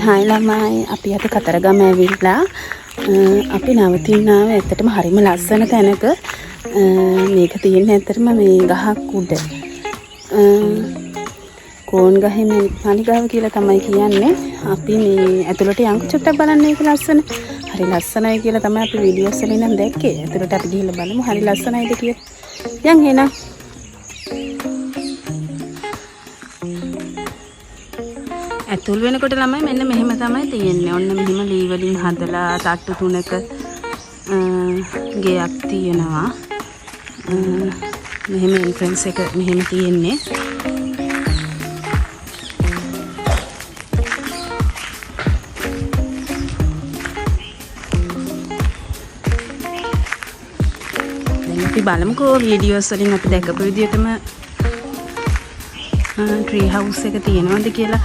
Hi ළමයි අපි අද කතරගම ඇවිල්ලා අපි නවතිනාව ඇත්තටම හරිම ලස්සන තැනක මේක තියෙන්නේ ඇත්තටම මේ ගහක් උඩ කෝන් ගහේ මාලිගාව කියලා තමයි කියන්නේ අපි මේ ඇතුළට යන් චුට්ටක් බලන්න ඒක ලස්සන හරි ලස්සනයි කියලා තමයි අපි වීඩියෝස් වලින් නම් දැක්කේ ඇතුළට අපි ගිහිල්ලා බලමු හරි ලස්සනයිද කියලා යන් එනවා ඇතුල් වෙනකොට ළමයි මෙන්න මෙහෙම තමයි තියෙන්නේ. ඔන්න මෙහෙම ලී වලින් හදලා තට්ටු තුනක ගෙයක් තියෙනවා. මෙහෙම එන්ට්‍රන්ස් එක මෙහෙම තියෙන්නේ. දැන් අපි බලමුකෝ වීඩියෝස් වලින් අපි දැකපු විදිහටම ට්‍රී හවුස් එක තියෙනවද කියලා.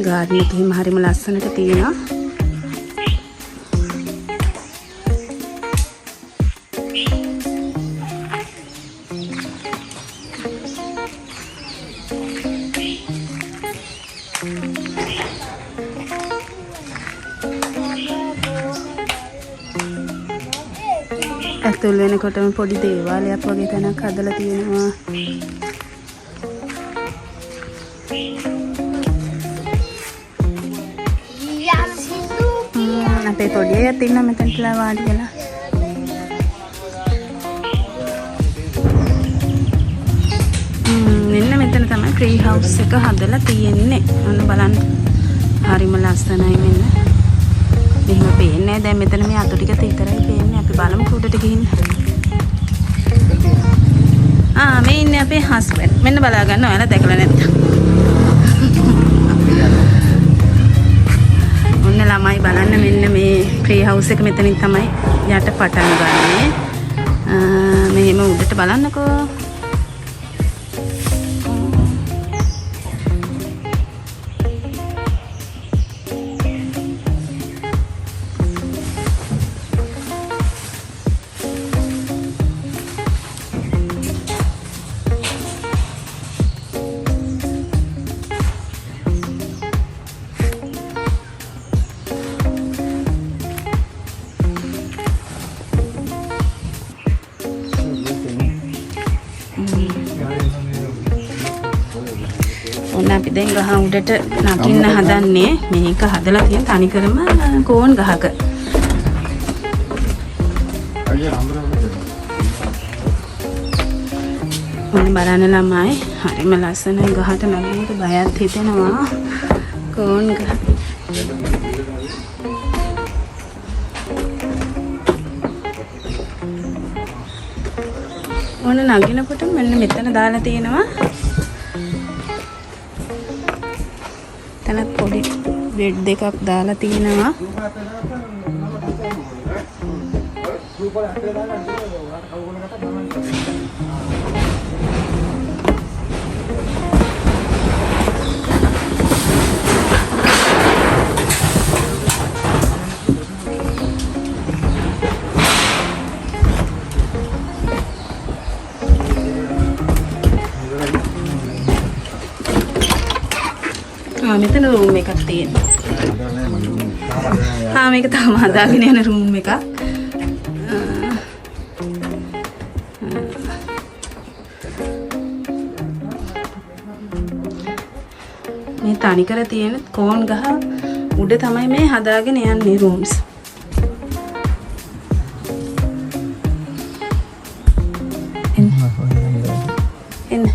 ගාඩන් එකෙම හරිම ලස්සනට තියෙනවා. ඇතුල් වෙනකොටම පොඩි දේවාලයක් වගේ තැනක් හදලා තියෙනවා. අපේ පොඩි අයත් ඉන්නවා මෙතනටලා වාඩි වෙලා. මෙන්න මෙතන තමයි ට්‍රී හවුස් එක හදලා තියෙන්නේ. අන්න බලන්න. හරිම ලස්සනයි මෙන්න. මෙහෙම පේන්නේ නැහැ. දැන් මෙතන මේ අතු ටික විතරයි පේන්නේ. අපි බලමු උඩට ගිහින්. මේ ඉන්නේ අපේ හස්බන්ඩ්. මෙන්න බලා ගන්න ඔයාලා දැකලා නැත්තම්. ළමයි බලන්න මෙන්න මේ ට්‍රී හවුස් එක මෙතනින් තමයි යට පටන් ගන්නේ. මෙහෙම උඩට බලන්නකෝ. අපි දැන් ගහ උඩට නගින්න හදන්නේ මේක හදලා තියෙන තනිකරම කෝන් ගහක. ඔන්න බලන්න ළමයි හරිම ලස්සනයි ගහට නගිනකොට බයත් හිතෙනවා කෝන් ගහ. ඔන්න නගිනකොට මෙන්න මෙතන දාලා තියෙනවා තනත් පොඩි බෙඩ් දෙකක් දාලා තිනවා. මෙතන රූම් එකක් තියෙනවා. මේක තාම හදාගෙන යන රූම් එකක්. මේ තනිකර තියෙන කෝන් ගහ උඩ තමයි මේ හදාගෙන යන්නේ රූම්ස්. එන්න.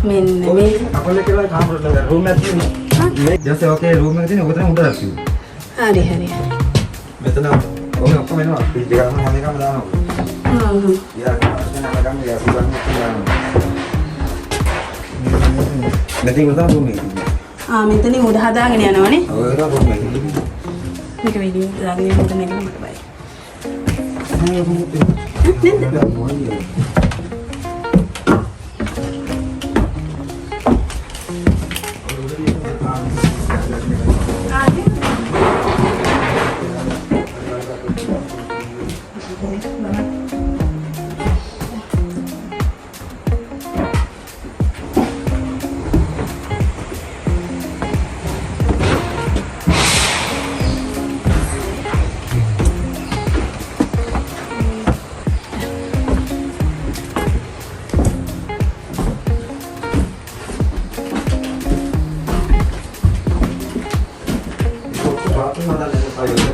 මෙන්න මේ අපල කියලා කාමරේ රූම් එකක් තියෙනවා. මේ දැන් ඔකේ රූම් එක තියෙන උඩට උඩට තියෙනවා. හරි හරි. මෙතන ඔය ඔක්කොම එනවා. පිටි දෙකක් හැම එකම දානවා. යා ගන්න යා සුබන් දානවා. නැති උදා රූම් එකක්. මෙතනින් උඩ හදාගෙන යනවනේ. ඔය ඒක පොඩ්ඩක් මේක. මේක වීඩියෝ දාගෙන යනකොට මේක මට බයයි.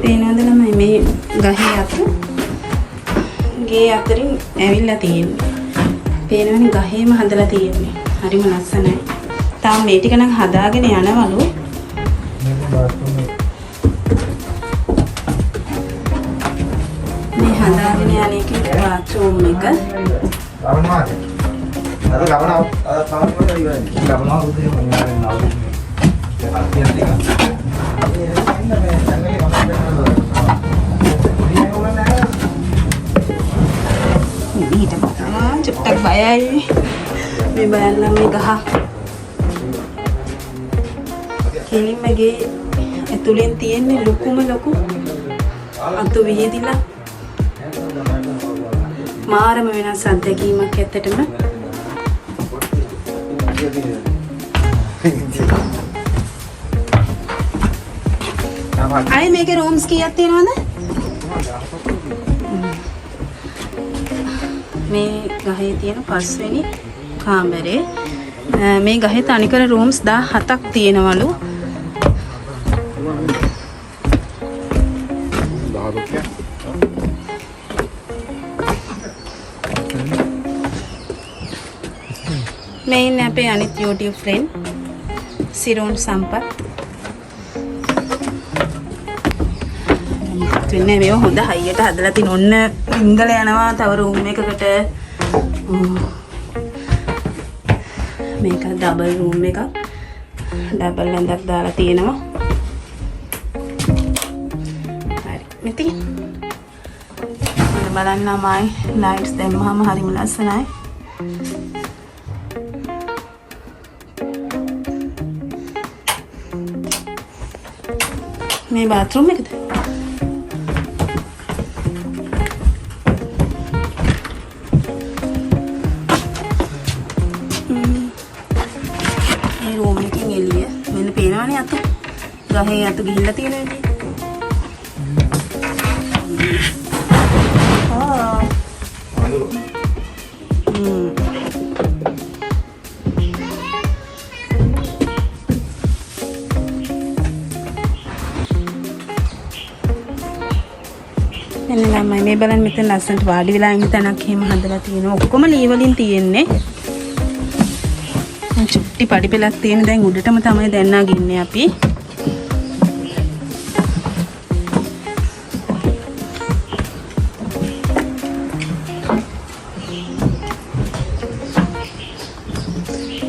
පේනවද ළමයි මේ ගහේ අතු ගේ අතරින් ඇවිල්ලා තියෙන්නේ. පේනවනේ ගහේම හදලා තියෙන්නේ. හරිම ලස්සනයි. තාම මේ ටික නම් හදාගෙන යනවලු. මේ හදාගෙන යන එකේ බාත්රූම් එක. චුට්ටක් බයයි මේ බලන්න මේ ගහ කෙලින්මගේ ඇතුලෙන් තියෙන්නේ ලොකු අතු විහිදිලා මාරම වෙනස් අත්දැකීමක් ඇත්තටම. අය මේකේ රූම්ස් කීයක් තියෙනවද? මේ ගහේ තියෙන 5 වෙනි කාමරේ. මේ ගහේ තනිකර රූම්ස් 17ක් තියෙනවලු. මේ ඉන්නේ අපේ අනිත් YouTube friend සිරෝන් සම්පත්. වෙන්නේ මේව හොඳ හයියට හදලා තින ඔන්න ඉංගල යනවා තව රූම් එකකට. මේක ඩබල් රූම් එකක්. ඩබල් ඇඳක් දාලා තියෙනවා. හරි. මෙතන බලන්න මයි ලයිට්ස් දැම්මම හරිම ලස්සනයි. මේ බාත්රූම් එකද? ගහේ අතු ගිහිල්ලා තියෙන විදිහ. එන්න ළමයි මේ බලන්න මෙතන ලස්සනට වාඩි වෙලා ඉන්න තැනක් එහෙම හදලා තියෙනවා. ඔක්කොම ලී වලින් තියෙන්නේ. චුට්ටි පඩි පෙලක් තියෙන දැන් උඩටම තමයි දැන්නා ගින්නේ අපි.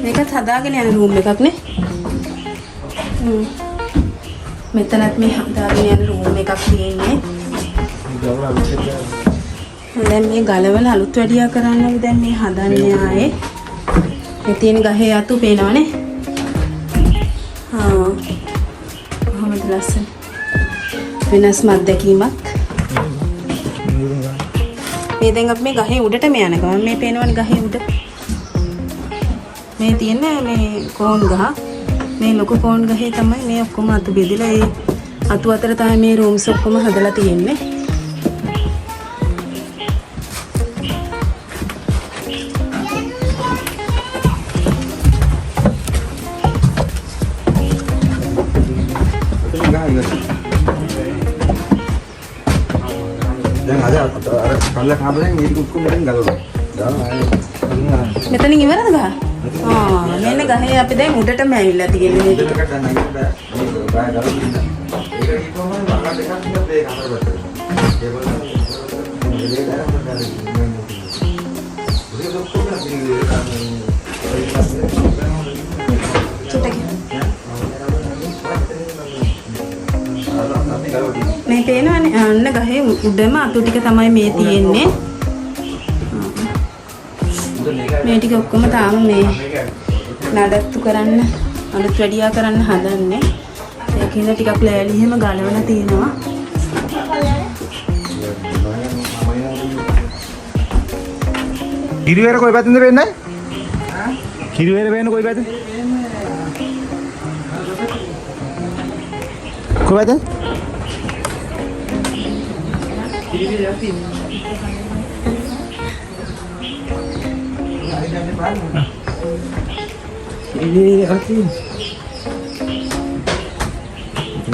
මේකත් හදාගෙන යන රූම් එකක් නේ. මෙතනත් මේ හදාගෙන යන රූම් එකක් තියෙන්නේ. දැන් මේ ගලවල අලුත් වැඩියා කරන්නද දැන් මේ හදන්නේ ආයේ. මේ තියෙන ගහේ අතු පේනවනේ. කොහොමද ලස්සන. වෙනස්ම අත්දැකීමක්. මේ දැන් අපි මේ ගහේ උඩටම යන ගමන් මේ පේනවනේ ගහේ උඩ. මේ තියෙන්නේ මේ කෝන් ගහ. මේ ලොකු කෝන් ගහේ තමයි මේ ඔක්කොම අතු බෙදලා ඒ අතු අතර තමයි මේ රූම්ස් ඔක්කොම හදලා තියෙන්නේ. දැන් අද කල්ල කාමරෙන් මේක ඔක්කොම මෙතන ගලවනවා. මෙතනින් ඉවරද ගහ? මෙන්න ගහේ අපි දැන් උඩටම ඇවිල්ලා තියෙන්නේ මේක. උඩට ගන්න නෑ බෑ. මේක බෑ ගලවන්න. ඒක ඊටම මම දෙකක් විතර දෙක හතරකට. පේනවනේ අන්න ගහේ උඩම අතු ටික තමයි මේ තියෙන්නේ. මේ ටික ඔක්කොම තාම මේ නඩත්තු කරන්න අලුත් වැඩියා කරන්න හදන්නේ. ඒකින්ද ටිකක් ලෑලි එහෙම ගලවලා තියෙනවා. කිරිවැර කොයි පැත්තෙන්ද වෙන්නේ? කිරිවැර වෙන්නේ කොයි පැත්තෙන්ද? කොයි පැත්තෙන්ද? කිරිවැර යති. කිරිවැර යති.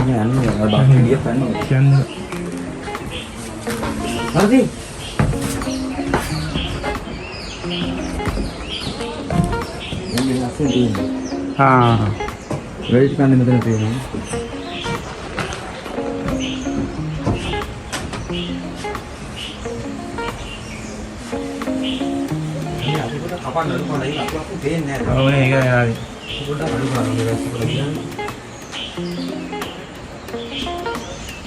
ini anu ada dia kan kian nanti ini langsung di very kan ini betul betul ini aku udah kapan lalu kalau lagi aku bener oh ini kan udah lalu kalau lagi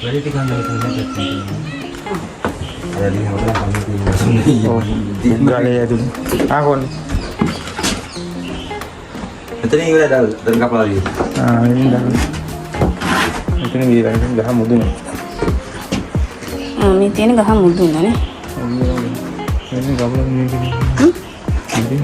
Berarti tinggal dari sana jadi. Ada di hotel kami di. Oh, tinggal ya dulu. Akon. Itu ini udah dari kapal lagi. Ah, ini dah. Itu ini bilang dah mudun. Ini tiene gak mudun kan? Ini kapal ini. Ini.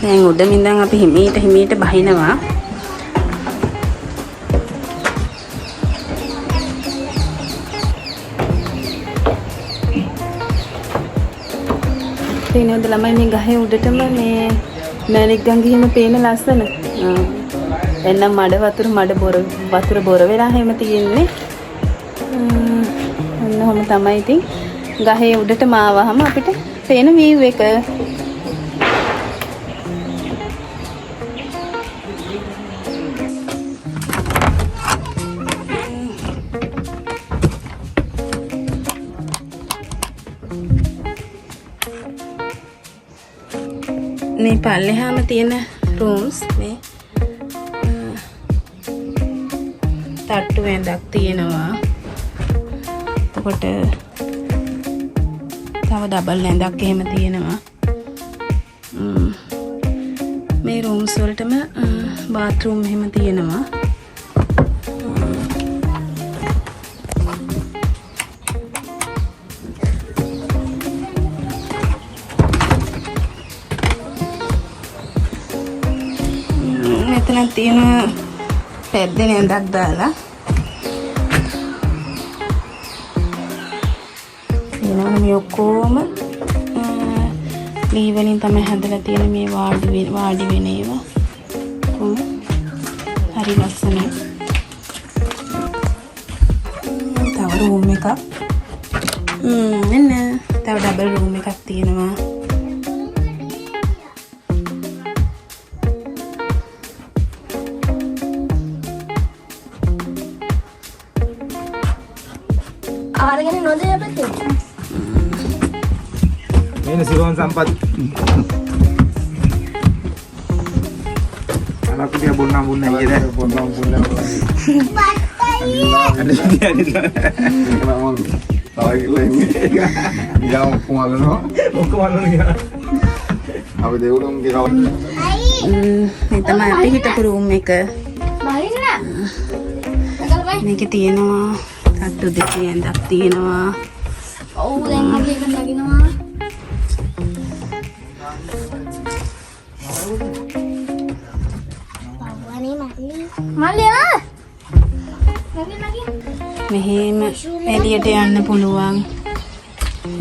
දැන් උඩින් ඉඳන් අපි හිමීට බහිනවා. පේනවද ළමයි මේ ගහේ උඩටම මේ මැණික් ගංගිහිම පේන ලස්සන. එන්නම් වතුර බොර වෙලා හැම තියෙන්නේ. ඔන්න ඔහම තමයි ඉතින් ගහේ උඩටම ආවහම අපිට පේන view එක. මේ පල්ලෙහාම තියෙන රූම්ස් මේ තට්ටු වැඳක් තියෙනවා. එතකොට තව ඩබල් වැඳක් එහෙම තියෙනවා. මේ රූම්ස් වලටම බාත්රූම් එහෙම තියෙනවා. මෙතන තියෙන පැද්දෙන ඇඳක් දාලා එනවා මේ ඔක්කොම ලී වලින් තමයි හදලා තියෙන මේ වාඩි වෙන ඒවා. හරි ලස්සනයි. තව රූම් එකක්. එන්න තව ඩබල් රූම් එකක් තියෙනවා. ආරගෙන නොදේ අපිට. Ini Siron Sampat. Anakku dia bunang-bunang gitu deh. Bunang-bunang. Ada dia di sana. Kenapa? Lagi lagi. Jangan kemana no? Mau kemana nih? Apa dia udah mungkin kawan? මේ තමයි අපි හිටපු රූම් එක. බලින්න. මේකේ තියෙනවා තට්ටු දෙකේ ඇඳක් තියෙනවා. ඔව් දැන් අපි එක නගිනවා. මල්ලියා. මෙහෙම එළියට යන්න පුළුවන්.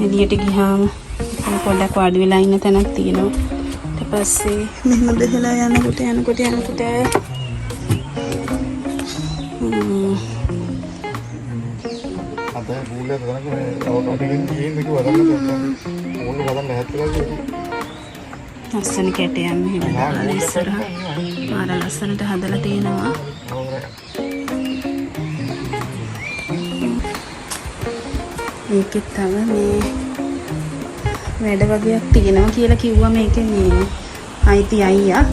එළියට ගියාම පොඩ්ඩක් වාඩි වෙලා ඉන්න තැනක් තියෙනවා. ඊට පස්සේ මෙහෙම බෙහෙලා යනකොට Ada bulan sekarang kalau kamu bikin itu ada kan? Mulu kadang lihat lagi. ලස්සන කැටයන් මෙහෙම දාලා ඉස්සරහ මාර ලස්සනට හදලා තිනවා. මේකෙත් තව මේ වැඩ වගේක් තියෙනවා කියලා කිව්වා මේකේ මේ අයිති අයියා.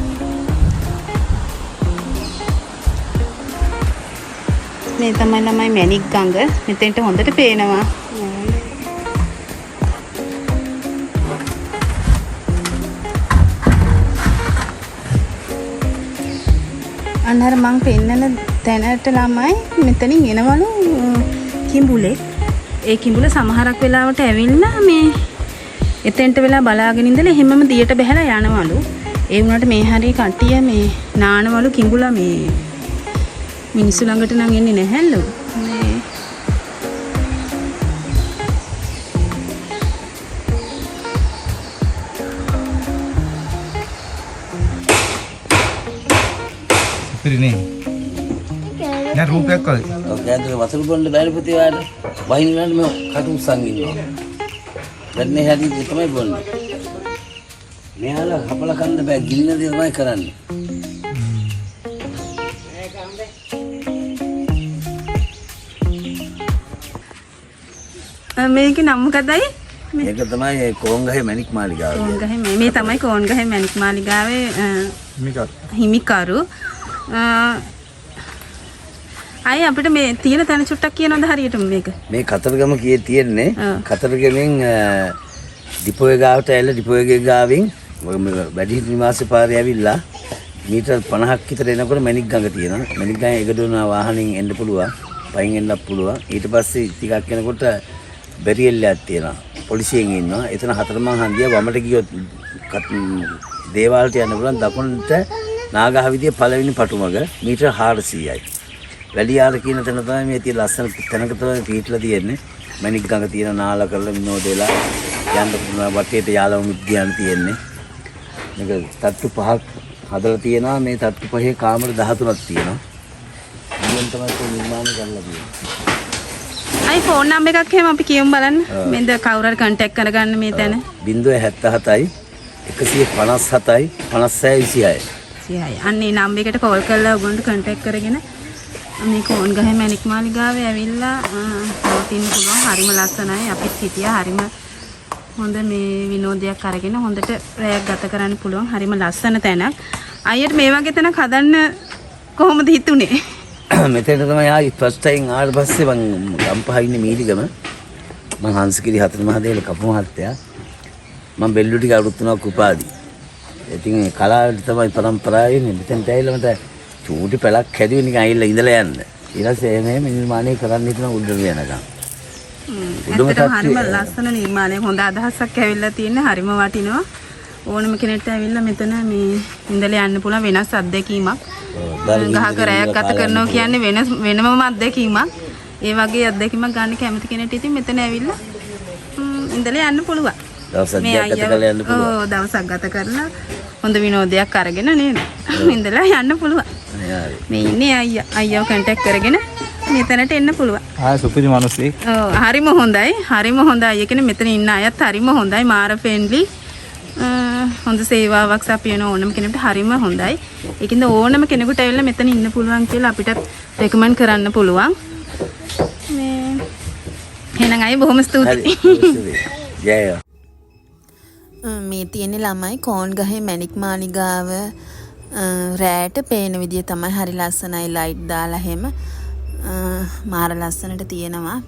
මේ තමයි ළමයි මැණික් ගඟ. මෙතෙන්ට හොඳට පේනවා. අන්නර මං පෙන්නන තැනට ළමයි මෙතනින් එනවලු කිඹුලේ. ඒ කිඹුල සමහරක් වෙලාවට ඇවිල්ලා මේ එතෙන්ට වෙලා බලාගෙන ඉඳලා එහෙමම දියට බහැලා යනවලු. ඒ වුණාට මේ හරිය කට්ටිය මේ නානවලු කිඹුලා මේ මිනිස්සු ළඟට නම් එන්නේ නැහැලු. මේ පිරිනේ යා රූපයක් කල් ඔය කෑදර වතුර බොන්න බැරි පුතේ වාට වහින වෙනකොට මේ කටු උස්සන් ඉන්නවා. දැන් මේ හැටි තමයි බොන්නේ. මෙයාලා හපලා කන්න බෑ ගින්න දේ තමයි කරන්නේ. මේක නම් මොකදයි? මේක තමයි කෝංගහේ මැණික් මාලිගාව. කෝංගහේ මේ තමයි කෝංගහේ මැණික් මාලිගාවේ හිමිකරු. අය අපිට මේ තියෙන තැන චුට්ටක් කියනවද හරියටම මේක? මේ කතරගම කියේ තියෙන්නේ කතරගමෙන් ඩිපෝය ගාවට ඇවිල්ලා ඩිපෝය ගාවෙන් වැඩිහිටි නිවාසේ පාරේ ඇවිල්ලා මීටර් 50ක් විතර එනකොට මැණික් ගඟ තියෙනවා. මැණික් ගඟ එකදුන වාහනෙන් එන්න පුළුවන්. පයින් එන්නත් පුළුවන්. ඊට පස්සේ ටිකක් යනකොට බැරියෙල්ලක් තියෙනවා. පොලිසියෙන් ඉන්නවා. එතන හතරමං හන්දිය වමට ගියොත් දේවාලට යන්න පුළුවන්. දකුණට නාගහවිදියේ පළවෙනි පටුමග මීටර් 400යි. වැලියාර කියන තැන තමයි මේ තියෙන ලස්සන තැනක තමයි පිටලා තියෙන්නේ. මැණික් ගඟ තියෙන නාල කරලා විනෝද වෙලා යන්න පුළුවන්. වටේට යාළුවෝ උද්‍යාන තියෙන්නේ. මේක තට්ටු 5ක් හදලා තියෙනවා. මේ තට්ටු 5 කාමර 13ක් තියෙනවා. ඉතින් තමයි ඒක නිර්මාණය කරලා තියෙන්නේ. අයි ෆෝන් නම්බර් එකක් එහෙම අපි කියමු බලන්න. මෙන්ද කවුරු හරි කන්ටැක්ට් කරගන්න මේ තැන. 077යි 157යි 5626. 26. අන්නේ නම්බර් එකට කෝල් කරලා ඔයගොල්ලන්ට කන්ටැක්ට් කරගෙන මේ කෝන්ගහේ මැණික් මාලිගාවේ ඇවිල්ලා නවතින්න පුළුවන්. හරිම ලස්සනයි. අපිත් හිටියා. හරිම හොඳ මේ විනෝදයක් අරගෙන හොඳට රැයක් ගත කරන්න පුළුවන්. හරිම ලස්සන තැනක්. අයියට මේ වගේ තැනක් හදන්න කොහොමද හිතුනේ? මෙතන තමයි ආයි ෆස්ට් ටයිම් ආවට පස්සේ මම ගම්පහ ඉන්නේ මීලිගම. මම හංසකිරි හතර මහදේල කපු මහත්තයා. මම බෙල්ලු ටික අවුරුදු 3ක් උපාදි. ඉතින් කලාවට තමයි පරම්පරාවේ ඉන්නේ. මෙතෙන්ට ඇවිල්ලා මට චූටි පැලක් හැදුවේ නිකන් ඇවිල්ලා ඉඳලා යන්න. ඊට පස්සේ එහෙම නිර්මාණය කරන්න හිතන උඩට යනකම්. ඇත්තටම හරිම ලස්සන නිර්මාණයක්. හොඳ අදහසක් ඇවිල්ලා තියෙන. හරිම වටිනවා. ඕනම කෙනෙක්ට ඇවිල්ලා මෙතන මේ ඉඳලා යන්න පුළුවන් වෙනස් අත්දැකීමක්. ගහක රැයක් ගත කරනවා කියන්නේ වෙනමම අත්දැකීමක්. ඒ වගේ අත්දැකීමක් ගන්න කැමති කෙනෙක්ට ඉතින් මෙතන ඇවිල්ලා ඉඳලා යන්න පුළුවන්. දවසක් ගත කරලා යන්න පුළුවන්. ඔව් දවසක් ගත කරලා හොඳ විනෝදයක් අරගෙන නේද? ඉඳලා යන්න පුළුවන්. මේ ඉන්නේ අයියව කන්ටැක්ට් කරගෙන මෙතනට එන්න පුළුවන්. සුපිරි මිනිස්සෙක්. ඔව් හරිම හොඳයි. හරිම හොඳයි. ඒ කියන්නේ මෙතන ඉන්න අයත් හරිම හොඳයි. මාර ෆ්‍රෙන්ඩ්ලි. හොඳ සේවාවක් සපයන ඕනම කෙනෙකුට හරිම හොඳයි. ඒකින්ද ඕනම කෙනෙකුට ඇවිල්ලා මෙතන ඉන්න පුළුවන් කියලා අපිට රෙකමන්ඩ් කරන්න පුළුවන්. මේ එහෙනම් අය බොහොම ස්තුතියි. ජය. මේ තියෙන ළමයි කෝන්ගහේ මැණික් මාලිගාව රෑට පේන විදිය තමයි හරි ලස්සනයි ලයිට් දාලා හැම මාර ලස්සනට තියෙනවා.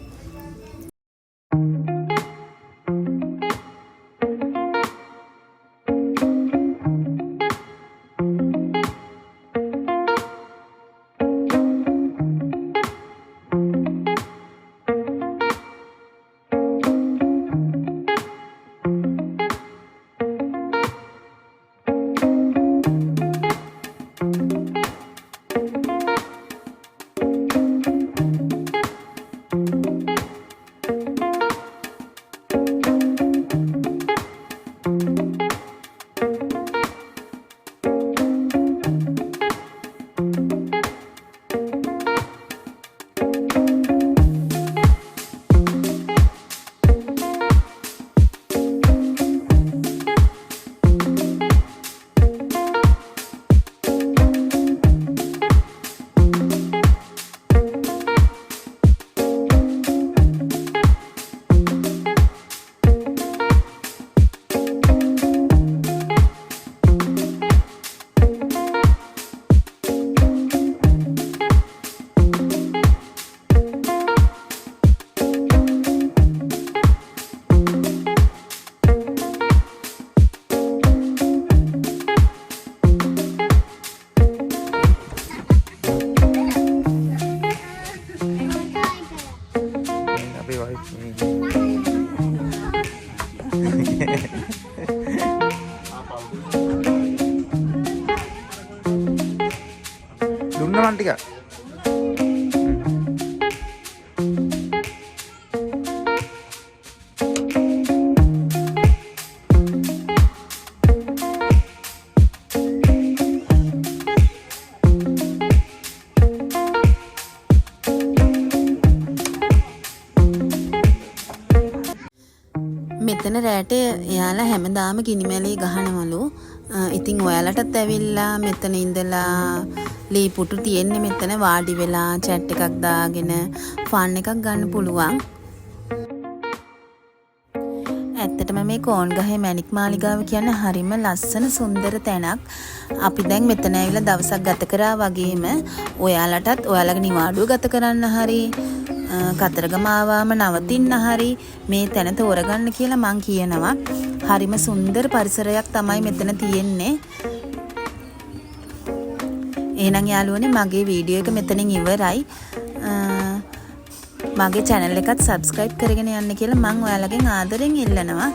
මෙතන රැට එයාලා හැමදාම ගිනිමැලේ ගහනවලු. ඉතින් ඔයාලටත් ඇවිල්ලා මෙතන ඉඳලා ලී පුටු තියෙන්නේ මෙතන වාඩි වෙලා chat එකක් දාගෙන ෆන් එකක් ගන්න පුළුවන්. ඇත්තටම මේ කෝන්ගහේ මැණික් මාලිගාව කියන්නේ හරිම ලස්සන සුන්දර තැනක්. අපි දැන් මෙතන ඇවිල්ලා දවසක් ගත කරා වගේම ඔයාලටත් ඔයාලගේ නිවාඩුව ගත කරන්න හරි කතරගම ආවම නවතින්න හරි මේ තැන තෝරගන්න කියලා මං කියනවා. හරිම සුන්දර පරිසරයක් තමයි මෙතන තියෙන්නේ. එහෙනම් යාළුවනේ මගේ වීඩියෝ එක මෙතනින් ඉවරයි. මගේ channel එකත් subscribe කරගෙන යන්න කියලා මං ඔයාලගෙන් ආදරෙන් ඉල්ලනවා.